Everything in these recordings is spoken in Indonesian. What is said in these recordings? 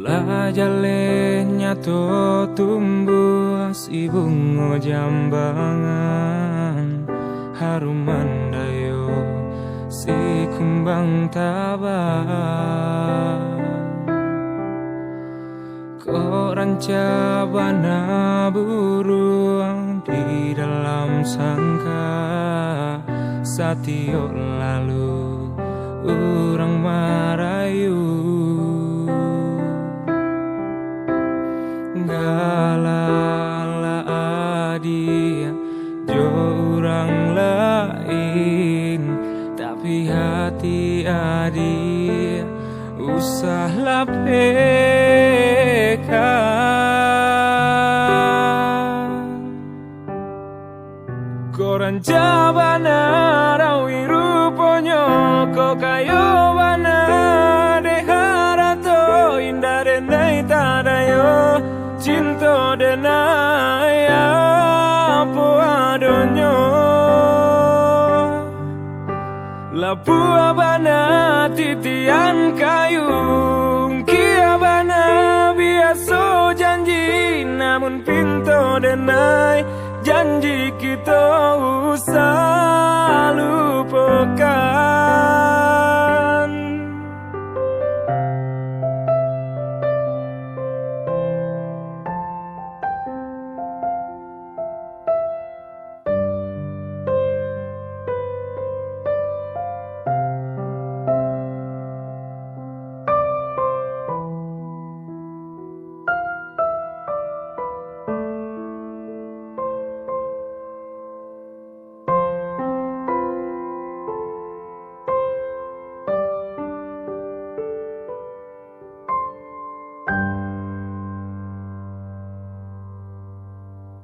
Kula jalenya to tumbuh si bunga jambangan, harum mandayo si kumbang tabah. Koran cabana buruang di dalam sangka, satio lalu orang marayu. Galala adia jo orang lain, tapi hati adia usahlah pekan. Koran jabana rawi ruponyo ko kayo bana deharato indah denai tadayo cinta denai apa adonyo lapu abana titian kayung kia bana biasa janji namun pintu denai janji kita usah lupakan.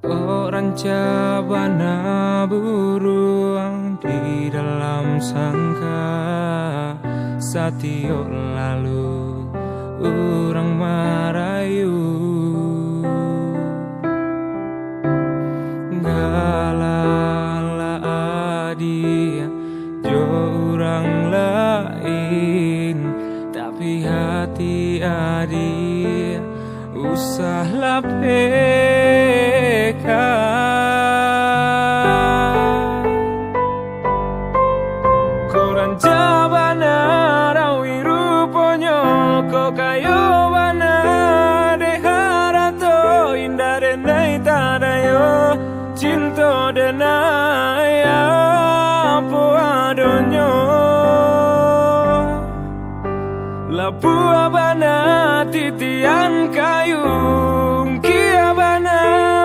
Orang cabana buruang di dalam sangka, satio lalu orang marayu. Galala adia jo orang lain, tapi hati adia usahlah pekan. Koran jabana rawi ruponyo ko kayo bana deharato indah denai tadayo cinta denai apa adonyo lapu abana titian kayung kia bana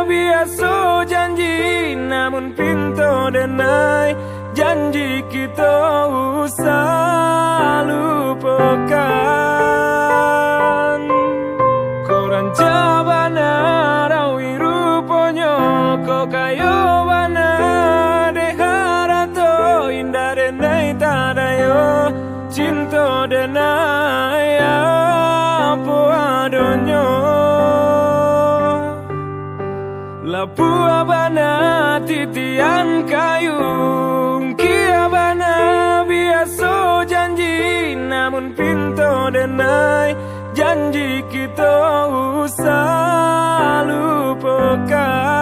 biasa janji namun pintu denai janji kita usah lupakan. Koran jabana rawi ruponyo ko kayo bana deharato indah denai tadayo cinta denai apa adonyo lapu abana titian kayung kia bana biasa janji namun pintu denai janji kita usah lupakan.